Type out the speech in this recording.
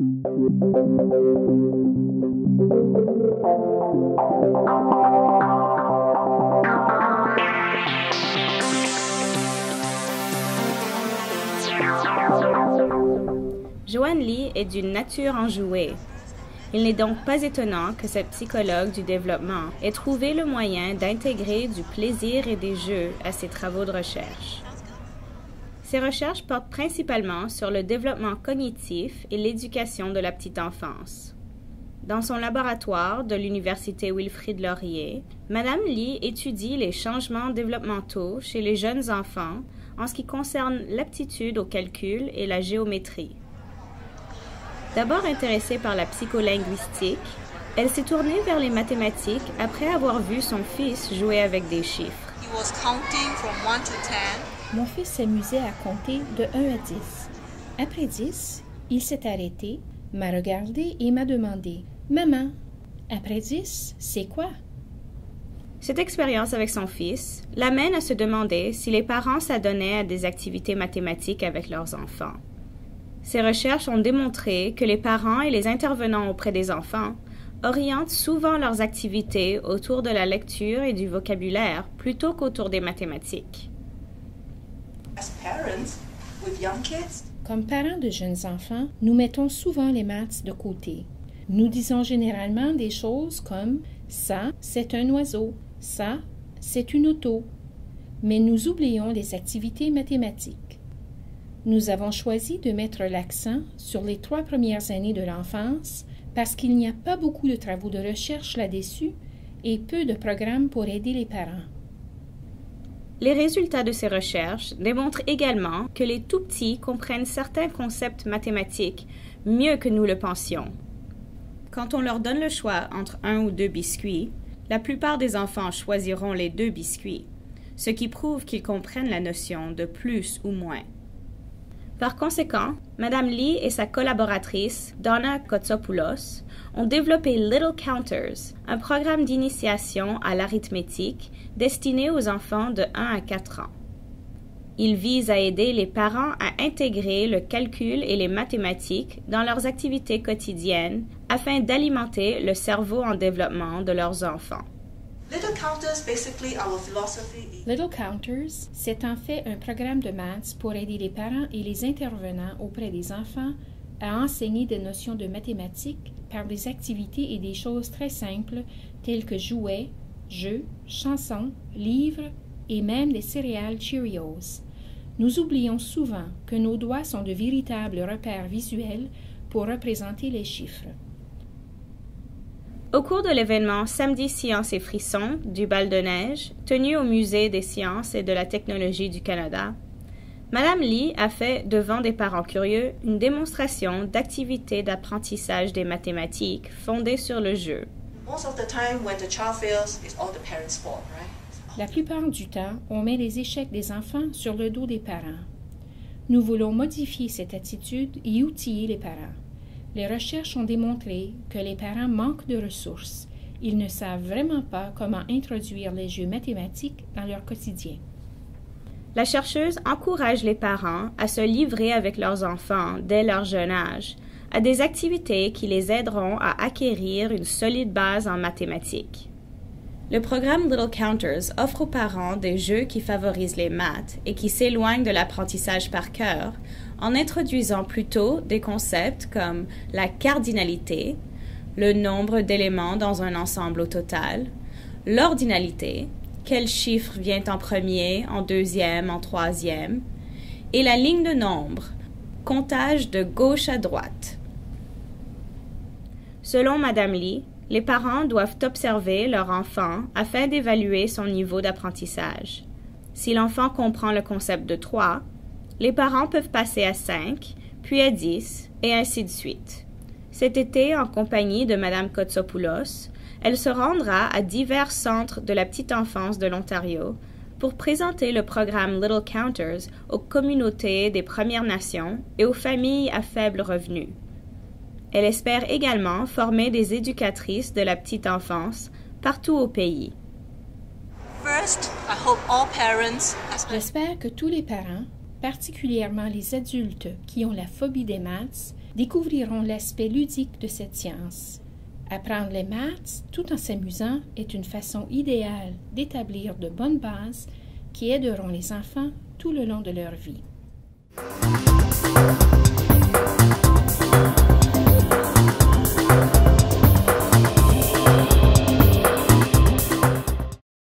Joanne Lee est d'une nature enjouée. Il n'est donc pas étonnant que cette psychologue du développement ait trouvé le moyen d'intégrer du plaisir et des jeux à ses travaux de recherche. Ses recherches portent principalement sur le développement cognitif et l'éducation de la petite enfance. Dans son laboratoire de l'Université Wilfrid Laurier, Madame Lee étudie les changements développementaux chez les jeunes enfants en ce qui concerne l'aptitude au calcul et la géométrie. D'abord intéressée par la psycholinguistique, elle s'est tournée vers les mathématiques après avoir vu son fils jouer avec des chiffres. Mon fils s'amusait à compter de 1 à 10. Après 10, il s'est arrêté, m'a regardé et m'a demandé « Maman, après 10, c'est quoi ?» Cette expérience avec son fils l'amène à se demander si les parents s'adonnaient à des activités mathématiques avec leurs enfants. Ces recherches ont démontré que les parents et les intervenants auprès des enfants orientent souvent leurs activités autour de la lecture et du vocabulaire plutôt qu'autour des mathématiques. Comme parents de jeunes enfants, nous mettons souvent les maths de côté. Nous disons généralement des choses comme « ça, c'est un oiseau »,« ça, c'est une auto », mais nous oublions les activités mathématiques. Nous avons choisi de mettre l'accent sur les 3 premières années de l'enfance parce qu'il n'y a pas beaucoup de travaux de recherche là-dessus et peu de programmes pour aider les parents. Les résultats de ces recherches démontrent également que les tout-petits comprennent certains concepts mathématiques mieux que nous le pensions. Quand on leur donne le choix entre 1 ou 2 biscuits, la plupart des enfants choisiront les 2 biscuits, ce qui prouve qu'ils comprennent la notion de plus ou moins. Par conséquent, Madame Lee et sa collaboratrice, Donna Kotsopoulos, ont développé Little Counters, un programme d'initiation à l'arithmétique destiné aux enfants de 1 à 4 ans. Il vise à aider les parents à intégrer le calcul et les mathématiques dans leurs activités quotidiennes afin d'alimenter le cerveau en développement de leurs enfants. Little Counters, c'est en fait un programme de maths pour aider les parents et les intervenants auprès des enfants à enseigner des notions de mathématiques par des activités et des choses très simples telles que jouets, jeux, chansons, livres et même des céréales Cheerios. Nous oublions souvent que nos doigts sont de véritables repères visuels pour représenter les chiffres. Au cours de l'événement Samedi Sciences et Frissons du Bal de neige, tenu au Musée des sciences et de la technologie du Canada, Madame Lee a fait, devant des parents curieux, une démonstration d'activités d'apprentissage des mathématiques fondées sur le jeu. La plupart du temps, on met les échecs des enfants sur le dos des parents. Nous voulons modifier cette attitude et outiller les parents. Les recherches ont démontré que les parents manquent de ressources. Ils ne savent vraiment pas comment introduire les jeux mathématiques dans leur quotidien. La chercheuse encourage les parents à se livrer avec leurs enfants dès leur jeune âge à des activités qui les aideront à acquérir une solide base en mathématiques. Le programme Little Counters offre aux parents des jeux qui favorisent les maths et qui s'éloignent de l'apprentissage par cœur en introduisant plutôt des concepts comme la cardinalité, le nombre d'éléments dans un ensemble au total, l'ordinalité, quel chiffre vient en premier, en deuxième, en troisième, et la ligne de nombre, comptage de gauche à droite. Selon Madame Lee, les parents doivent observer leur enfant afin d'évaluer son niveau d'apprentissage. Si l'enfant comprend le concept de 3, les parents peuvent passer à 5, puis à 10, et ainsi de suite. Cet été, en compagnie de Mme Kotsopoulos, elle se rendra à divers centres de la petite enfance de l'Ontario pour présenter le programme Little Counters aux communautés des Premières Nations et aux familles à faible revenu. Elle espère également former des éducatrices de la petite enfance partout au pays. J'espère que tous les parents, particulièrement les adultes qui ont la phobie des maths, découvriront l'aspect ludique de cette science. Apprendre les maths tout en s'amusant est une façon idéale d'établir de bonnes bases qui aideront les enfants tout le long de leur vie.